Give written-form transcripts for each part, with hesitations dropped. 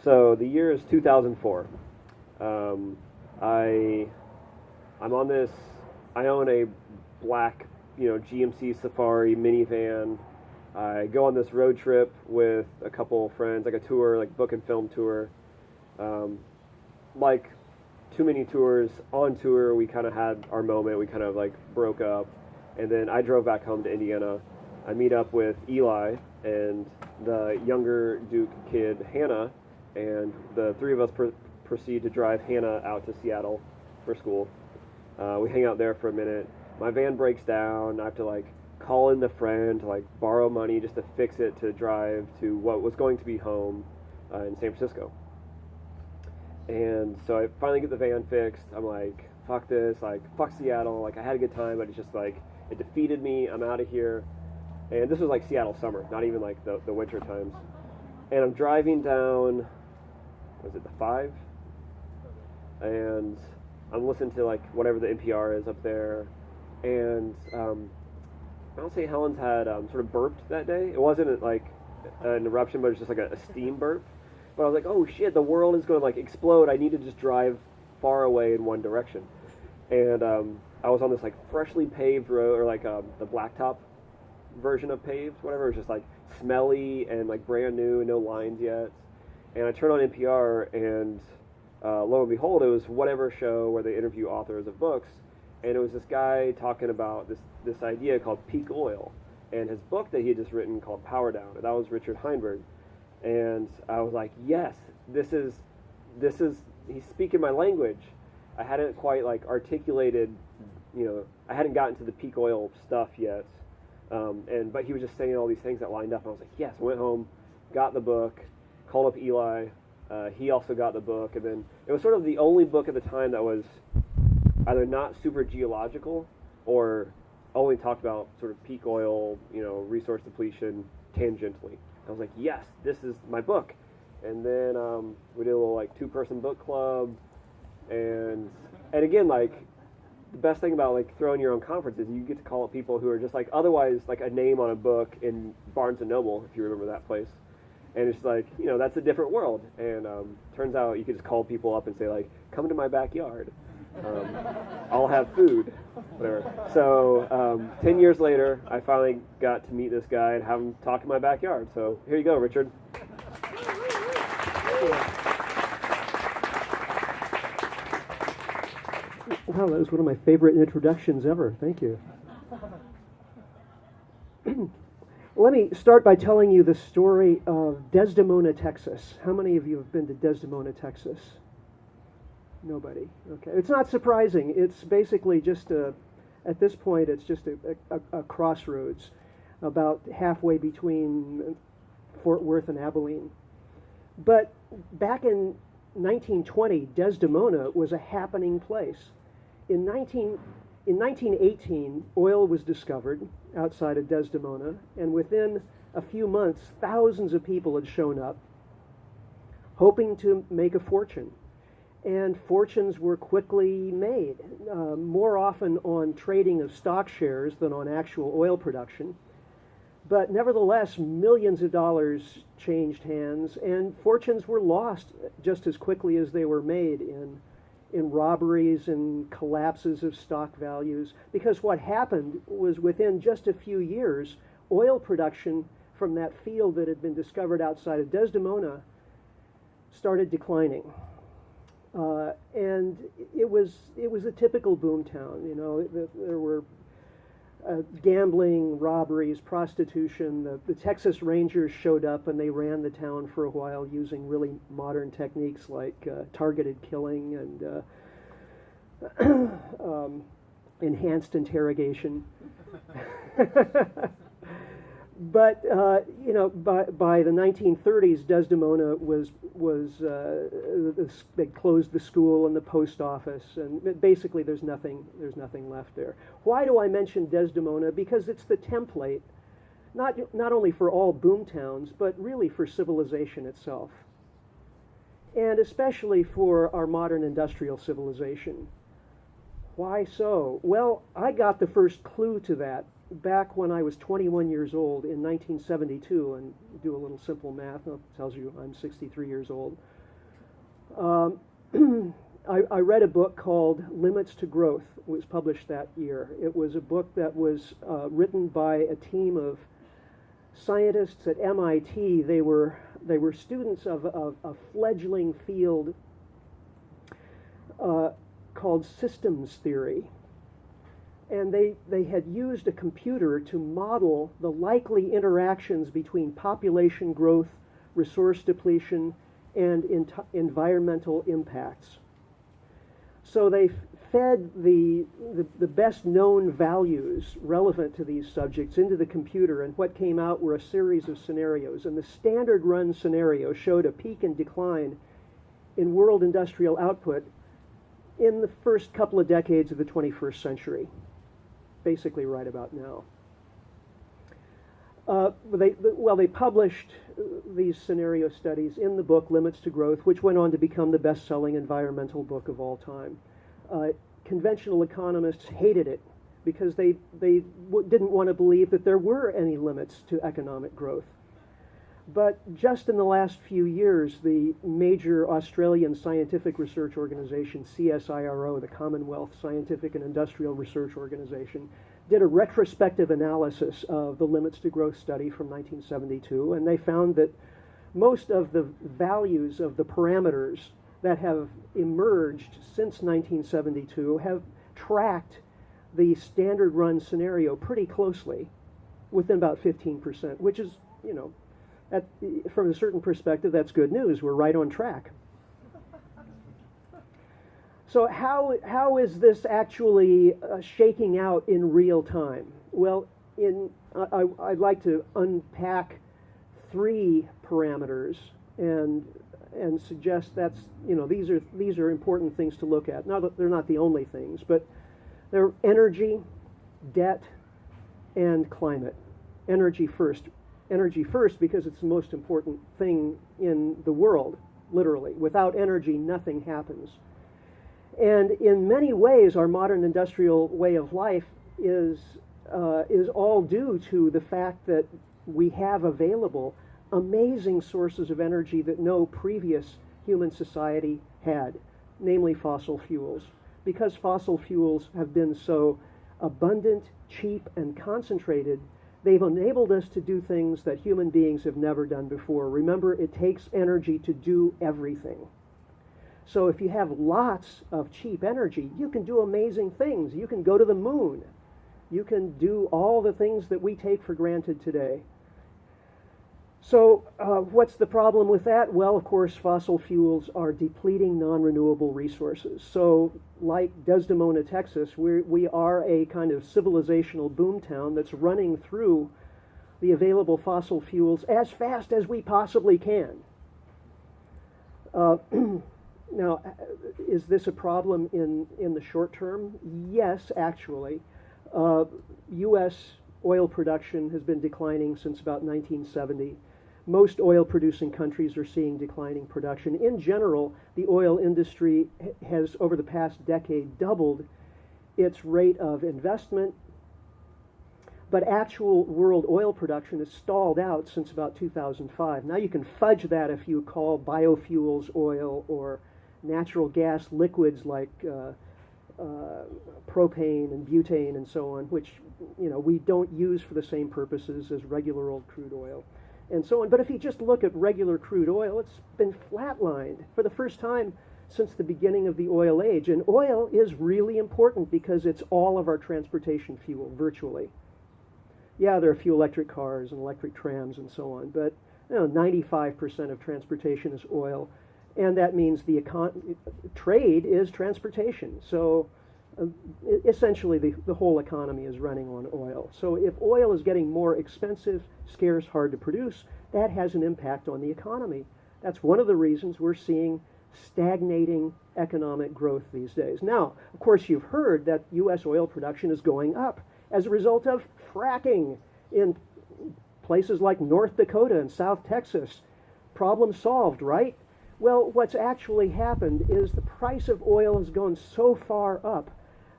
So the year is 2004. I'm on this. I own a black, GMC Safari minivan. I go on this road trip with a couple friends, like a tour, like book and film tour. Like too many tours, on tour, we kind of had our moment. We kind of like broke up, and then I drove back home to Indiana. I meet up with Eli and the younger Duke kid, Hannah, and the three of us proceed to drive Hannah out to Seattle for school. We hang out there for a minute. My van breaks down. I have to like call in the friend to like borrow money just to fix it to drive to what was going to be home in San Francisco. And so I finally get the van fixed. I'm like, fuck this, like fuck Seattle. Like I had a good time, but it's just like it defeated me. I'm out of here. And this was like Seattle summer, not even like the winter times. And I'm driving down, was it the 5? And I'm listening to like whatever the NPR is up there. And Mount St. Helens had sort of burped that day. It wasn't like an eruption, but it was just like a steam burp. But I was like, oh shit, the world is going to like explode. I need to just drive far away in one direction. And I was on this like freshly paved road, or like the blacktop version of paved, whatever. It was just like smelly and like brand new, no lines yet. And I turned on NPR, and lo and behold, it was whatever show where they interview authors of books. And it was this guy talking about this idea called peak oil, and his book that he had just written called Power Down. And that was Richard Heinberg. And I was like, yes, this is he's speaking my language. I hadn't quite like articulated, I hadn't gotten to the peak oil stuff yet. But he was just saying all these things that lined up. And I was like, yes. I went home, got the book, called up Eli. He also got the book, and then it was sort of the only book at the time that was either not super geological or only talked about sort of peak oil, resource depletion tangentially. I was like, yes, this is my book. And then we did a little like 2-person book club, and again, like the best thing about like throwing your own conference is you get to call up people who are just like otherwise like a name on a book in Barnes and Noble, if you remember that place. And it's like, that's a different world. And turns out you could just call people up and say like, come to my backyard. I'll have food, whatever. So 10 years later, I finally got to meet this guy and have him talk in my backyard. So here you go, Richard. Wow, that was one of my favorite introductions ever. Thank you. Let me start by telling you the story of Desdemona, Texas. How many of you have been to Desdemona, Texas? Nobody. Okay. It's not surprising. It's basically just at this point, it's just a crossroads about halfway between Fort Worth and Abilene. But back in 1920, Desdemona was a happening place. In 1918, oil was discovered outside of Desdemona, and within a few months, thousands of people had shown up hoping to make a fortune. And fortunes were quickly made, more often on trading of stock shares than on actual oil production. But nevertheless, millions of dollars changed hands, and fortunes were lost just as quickly as they were made in robberies and collapses of stock values. Because what happened was within just a few years, oil production from that field that had been discovered outside of Desdemona started declining. And it was a typical boomtown. There were gambling, robberies, prostitution. The Texas Rangers showed up and they ran the town for a while using really modern techniques like targeted killing and enhanced interrogation. But by the 1930s, Desdemona was they closed the school and the post office, and basically there's nothing left there. Why do I mention Desdemona? Because it's the template, not only for all boomtowns, but really for civilization itself, and especially for our modern industrial civilization. Why so? Well, I got the first clue to that back when I was 21 years old in 1972, and do a little simple math, it tells you I'm 63 years old. Um, I read a book called Limits to Growth. It was published that year. It was a book that was written by a team of scientists at MIT. They were students of a fledgling field called systems theory. And they had used a computer to model the likely interactions between population growth, resource depletion, and environmental impacts. So they fed the best known values relevant to these subjects into the computer, and what came out were a series of scenarios. And the standard run scenario showed a peak and decline in world industrial output in the first couple of decades of the 21st century, basically right about now. They published these scenario studies in the book Limits to Growth, which went on to become the best-selling environmental book of all time. Conventional economists hated it because they didn't want to believe that there were any limits to economic growth. But just in the last few years, the major Australian scientific research organization, CSIRO, the Commonwealth Scientific and Industrial Research Organization, did a retrospective analysis of the Limits to Growth study from 1972, and they found that most of the values of the parameters that have emerged since 1972 have tracked the standard run scenario pretty closely, within about 15%, which is, from a certain perspective, that's good news. We're right on track. So how is this actually shaking out in real time? Well, I'd like to unpack three parameters and suggest that's these are important things to look at. Now that they're not the only things, but they're energy, debt, and climate. Energy first because it's the most important thing in the world, literally. Without energy, nothing happens. And in many ways, our modern industrial way of life is all due to the fact that we have available amazing sources of energy that no previous human society had, namely fossil fuels. Because fossil fuels have been so abundant, cheap, and concentrated, they've enabled us to do things that human beings have never done before. Remember, it takes energy to do everything. So if you have lots of cheap energy, you can do amazing things. You can go to the moon. You can do all the things that we take for granted today. So what's the problem with that? Well, of course, fossil fuels are depleting non-renewable resources. So like Desdemona, Texas, we are a kind of civilizational boomtown that's running through the available fossil fuels as fast as we possibly can. Now, is this a problem in the short term? Yes, actually. U.S. oil production has been declining since about 1970. Most oil-producing countries are seeing declining production. In general, the oil industry has, over the past decade, doubled its rate of investment, but actual world oil production has stalled out since about 2005. Now you can fudge that if you call biofuels oil or natural gas liquids like propane and butane and so on, which we don't use for the same purposes as regular old crude oil, and so on. But if you just look at regular crude oil, it's been flatlined for the first time since the beginning of the oil age. And oil is really important because it's all of our transportation fuel, virtually. Yeah, there are a few electric cars and electric trams and so on, but 95% of transportation is oil. And that means trade is transportation. So essentially the whole economy is running on oil. So if oil is getting more expensive, scarce, hard to produce, that has an impact on the economy. That's one of the reasons we're seeing stagnating economic growth these days. Now, of course, you've heard that U.S. oil production is going up as a result of fracking in places like North Dakota and South Texas. Problem solved, right? Well, what's actually happened is the price of oil has gone so far up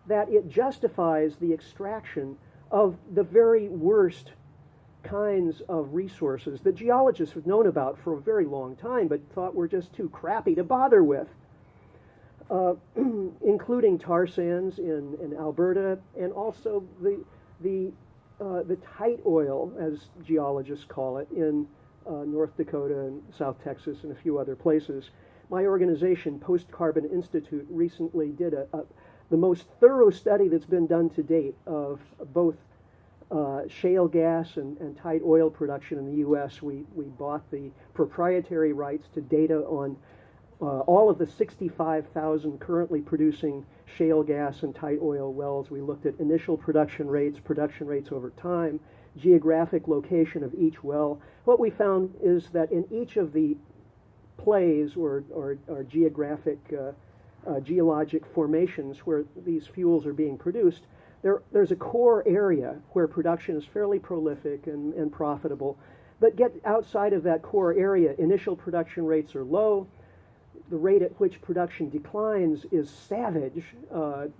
that it justifies the extraction of the very worst kinds of resources that geologists have known about for a very long time but thought were just too crappy to bother with, including tar sands in Alberta, and also the tight oil, as geologists call it, in North Dakota and South Texas and a few other places. My organization, Post Carbon Institute, recently did the most thorough study that's been done to date of both shale gas and tight oil production in the U.S. We bought the proprietary rights to data on all of the 65,000 currently producing shale gas and tight oil wells. We looked at initial production rates over time, geographic location of each well. What we found is that in each of the plays or geographic geologic formations where these fuels are being produced, there's a core area where production is fairly prolific and profitable. But get outside of that core area, initial production rates are low. The rate at which production declines is savage,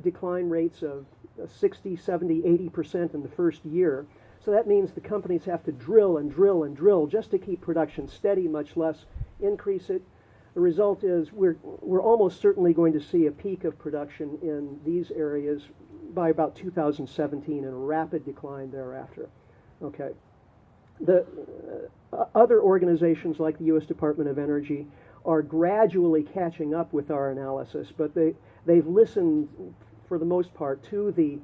decline rates of 60, 70, 80% in the first year. So that means the companies have to drill and drill and drill just to keep production steady, much less increase it. The result is we're almost certainly going to see a peak of production in these areas by about 2017 and a rapid decline thereafter. Okay. The other organizations like the U.S. Department of Energy are gradually catching up with our analysis, but they've listened for the most part to the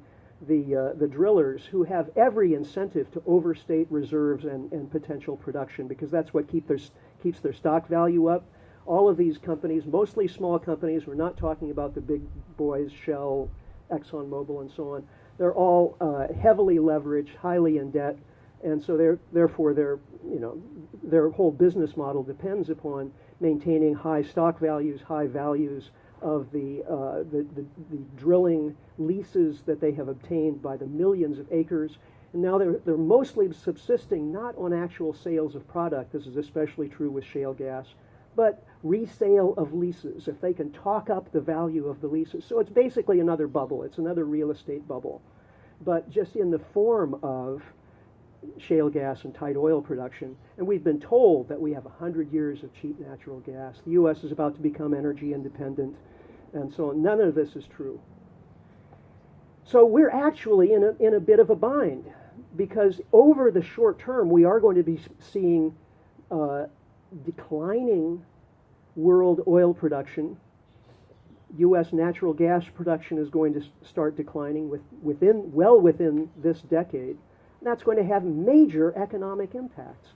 drillers, who have every incentive to overstate reserves and potential production, because that's what keeps their stock value up. All of these companies, mostly small companies, we're not talking about the big boys, Shell, ExxonMobil, and so on. They're all heavily leveraged, highly in debt, and so therefore their whole business model depends upon maintaining high stock values, high values of the drilling leases that they have obtained by the millions of acres. And now they're mostly subsisting not on actual sales of product, this is especially true with shale gas, but resale of leases, if they can talk up the value of the leases. So it's basically another bubble. It's another real estate bubble, but just in the form of shale gas and tight oil production. And we've been told that we have 100 years of cheap natural gas. The U.S. is about to become energy independent, and so on. None of this is true. So we're actually in a bit of a bind, because over the short term we are going to be seeing declining world oil production. U.S. natural gas production is going to start declining well within this decade. That's going to have major economic impacts.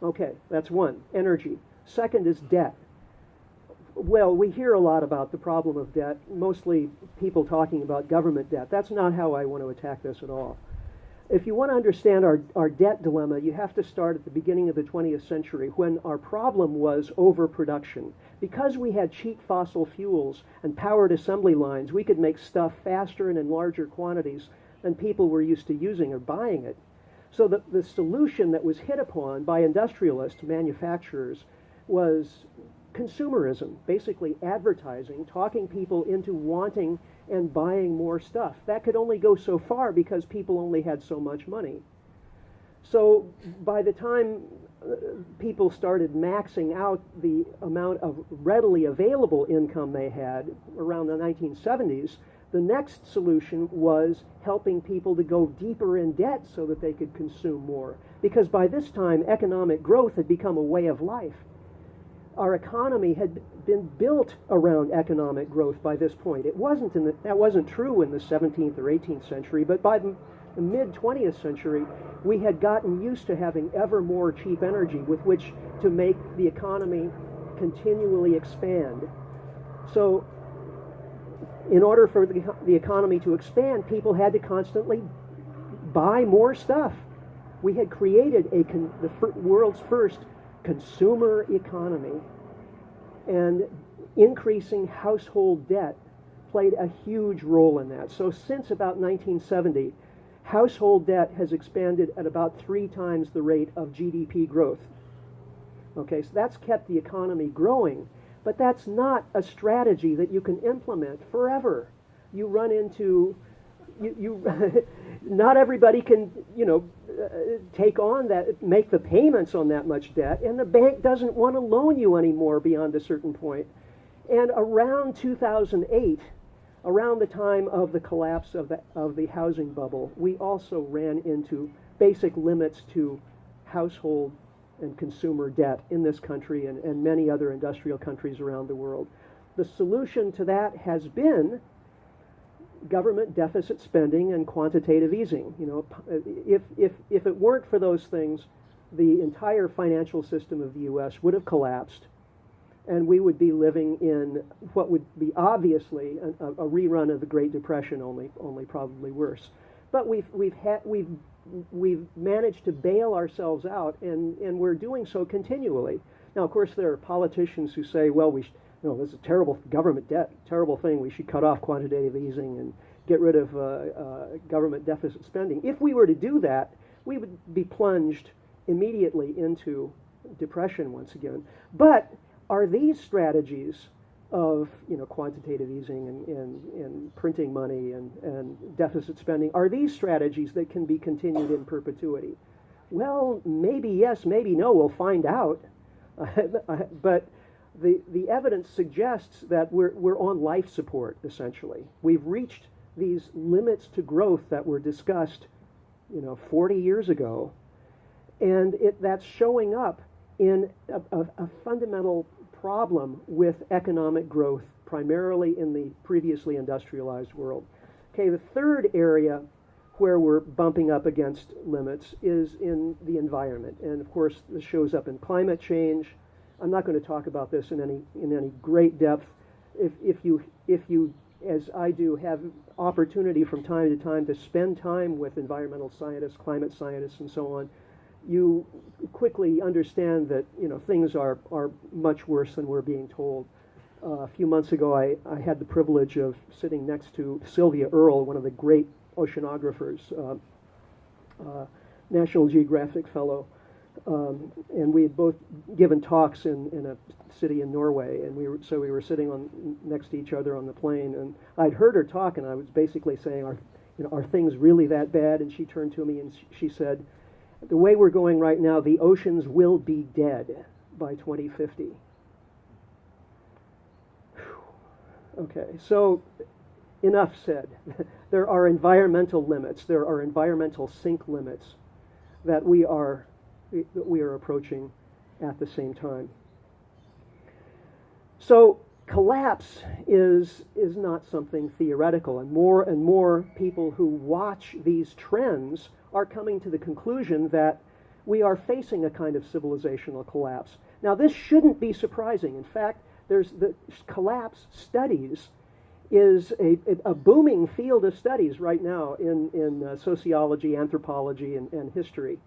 Okay, that's one, energy. Second is debt. Well, we hear a lot about the problem of debt, mostly people talking about government debt. That's not how I want to attack this at all. If you want to understand our debt dilemma, you have to start at the beginning of the 20th century, when our problem was overproduction. Because we had cheap fossil fuels and powered assembly lines, we could make stuff faster and in larger quantities than people were used to using or buying it. So the solution that was hit upon by industrialists, manufacturers, was consumerism, basically advertising, talking people into wanting and buying more stuff. That could only go so far because people only had so much money. So by the time people started maxing out the amount of readily available income they had around the 1970s, the next solution was helping people to go deeper in debt so that they could consume more. Because by this time, economic growth had become a way of life. Our economy had been built around economic growth by this point. That wasn't true in the 17th or 18th century, but by the mid-20th century, we had gotten used to having ever more cheap energy with which to make the economy continually expand. So in order for the economy to expand, people had to constantly buy more stuff. We had created the world's first consumer economy, and increasing household debt played a huge role in that. So since about 1970, household debt has expanded at about 3 times the rate of GDP growth. Okay, so that's kept the economy growing. But that's not a strategy that you can implement forever. You run into not everybody can, take on that, make the payments on that much debt, and the bank doesn't want to loan you anymore beyond a certain point. And around 2008, around the time of the collapse of the housing bubble, we also ran into basic limits to household and consumer debt in this country and many other industrial countries around the world. The solution to that has been government deficit spending and quantitative easing. If it weren't for those things, the entire financial system of the U.S. would have collapsed, and we would be living in what would be obviously a rerun of the Great Depression, only probably worse. But we've managed to bail ourselves out, and we're doing so continually. Now, of course, there are politicians who say, well, this is a terrible government debt, terrible thing. We should cut off quantitative easing and get rid of government deficit spending. If we were to do that, we would be plunged immediately into depression once again. But are these strategies of quantitative easing and printing money and deficit spending, are these strategies that can be continued in perpetuity? Well, maybe yes, maybe no. We'll find out. But the evidence suggests that we're on life support, essentially. We've reached these limits to growth that were discussed 40 years ago, and that's showing up in a fundamental problem with economic growth, primarily in the previously industrialized world. Okay, the third area where we're bumping up against limits is in the environment, and of course this shows up in climate change. I'm not going to talk about this in any great depth. If you, as I do, have opportunity from time to time to spend time with environmental scientists, climate scientists, and so on, you quickly understand that things are much worse than we're being told. A few months ago, I had the privilege of sitting next to Sylvia Earle, one of the great oceanographers, National Geographic fellow. And we had both given talks in a city in Norway, and we were sitting next to each other on the plane, and I'd heard her talk, and I was basically saying, are things really that bad? And she turned to me and she said, the way we're going right now, the oceans will be dead by 2050. Okay, so enough said. There are environmental limits. There are environmental sink limits that we are approaching at the same time. So collapse is not something theoretical, and more people who watch these trends are coming to the conclusion that we are facing a kind of civilizational collapse. Now, this shouldn't be surprising. In fact, there's the collapse studies is a booming field of studies right now in sociology, anthropology, and history.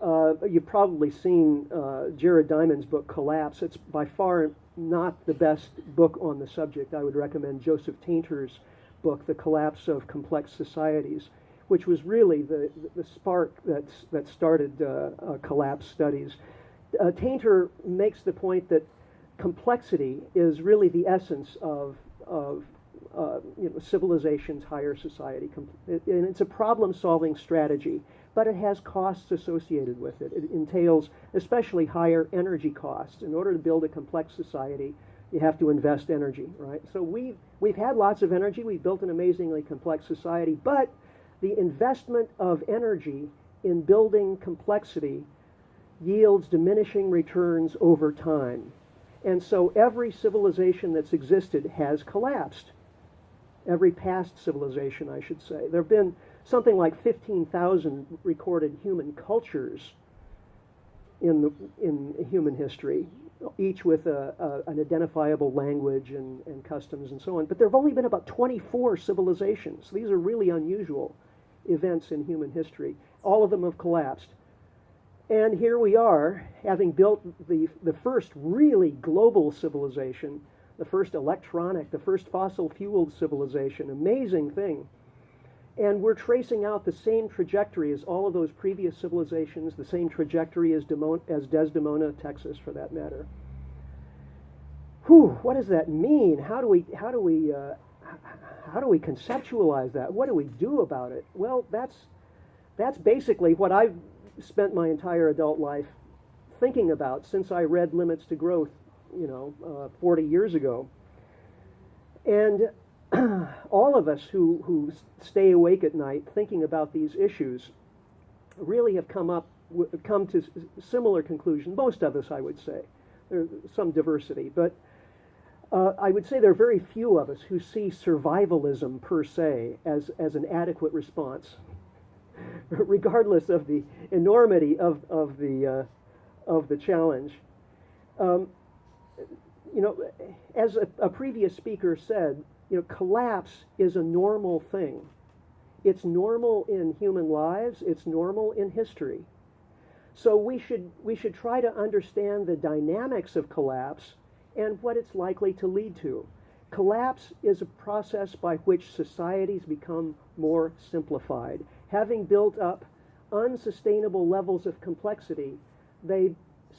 You've probably seen Jared Diamond's book, Collapse. It's by far not the best book on the subject. I would recommend Joseph Tainter's book, The Collapse of Complex Societies, which was really the spark that started collapse studies. Tainter makes the point that complexity is really the essence of civilization's higher society. And it's a problem-solving strategy, but it has costs associated with it. It entails especially higher energy costs. In order to build a complex society, you have to invest energy, right? So we've had lots of energy. We've built an amazingly complex society, but the investment of energy in building complexity yields diminishing returns over time. And so every civilization that's existed has collapsed. Every past civilization, I should say. There have been something like 15,000 recorded human cultures in human history, each with an identifiable language and customs and so on. But there have only been about 24 civilizations. These are really unusual events in human history. All of them have collapsed. And here we are, having built the first really global civilization, the first electronic, the first fossil-fueled civilization. Amazing thing. And we're tracing out the same trajectory as all of those previous civilizations, the same trajectory as Desdemona, Texas, for that matter. Whew, what does that mean? How do we conceptualize that? What do we do about it? Well, that's That's basically what I've spent my entire adult life thinking about since I read Limits to Growth, 40 years ago. And all of us who stay awake at night thinking about these issues really have come to similar conclusions. Most of us, I would say. There's some diversity, but I would say there are very few of us who see survivalism per se as an adequate response, regardless of the enormity of the challenge. As a previous speaker said, collapse is a normal thing. It's normal in human lives. It's normal in history. So we should try to understand the dynamics of collapse and what it's likely to lead to. Collapse is a process by which societies become more simplified. Having built up unsustainable levels of complexity, they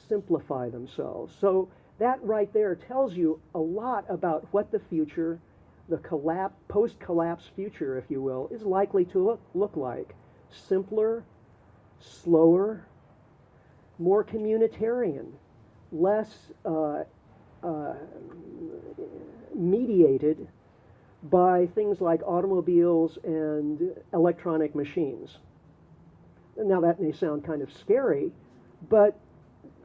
simplify themselves. So that right there tells you a lot about what the future, the post-collapse future, if you will, is likely to look like. Simpler, slower, more communitarian, less mediated by things like automobiles and electronic machines. Now that may sound kind of scary, but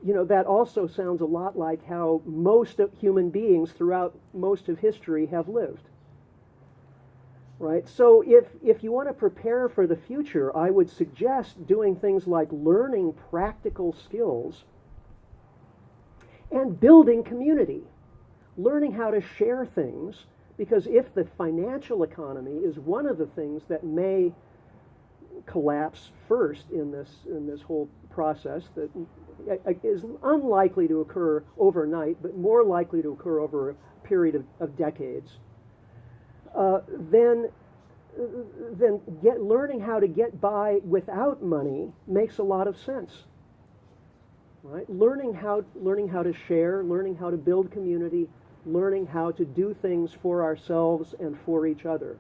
that also sounds a lot like how most of human beings throughout most of history have lived. Right? So if you want to prepare for the future, I would suggest doing things like learning practical skills and building community, learning how to share things, because if the financial economy is one of the things that may collapse first in this whole process, that is unlikely to occur overnight, but more likely to occur over a period of decades, then learning how to get by without money makes a lot of sense. Right? Learning how to share, learning how to build community, learning how to do things for ourselves and for each other.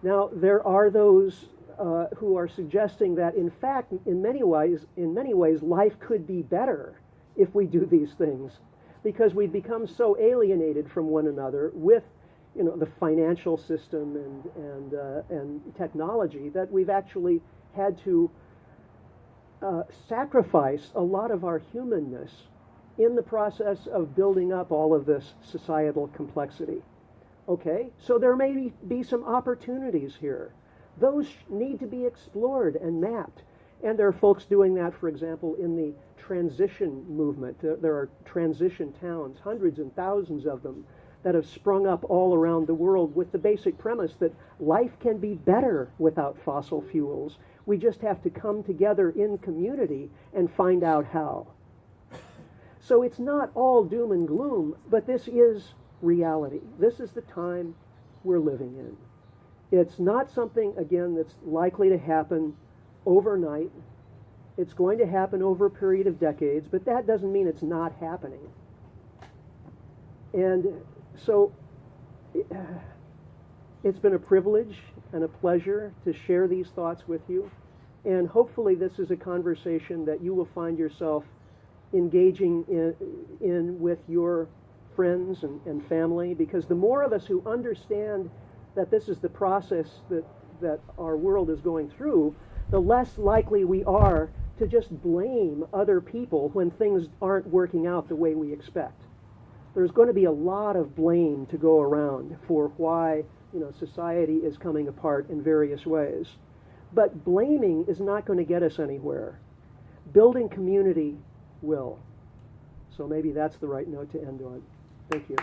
Now, there are those who are suggesting that, in fact, in many ways, life could be better if we do these things, because we've become so alienated from one another with, the financial system and technology that we've actually had to sacrifice a lot of our humanness in the process of building up all of this societal complexity. Okay, so there may be some opportunities here. Those need to be explored and mapped. And there are folks doing that, for example, in the transition movement. There are transition towns, hundreds and thousands of them, that have sprung up all around the world with the basic premise that life can be better without fossil fuels. We just have to come together in community and find out how. So it's not all doom and gloom, but this is reality. This is the time we're living in. It's not something, again, that's likely to happen overnight. It's going to happen over a period of decades, but that doesn't mean it's not happening. And so it's been a privilege and a pleasure to share these thoughts with you. And hopefully this is a conversation that you will find yourself engaging in with your friends and family, because the more of us who understand that this is the process that our world is going through, the less likely we are to just blame other people when things aren't working out the way we expect. There's going to be a lot of blame to go around for why society is coming apart in various ways. But blaming is not going to get us anywhere. Building community will. So maybe that's the right note to end on. Thank you.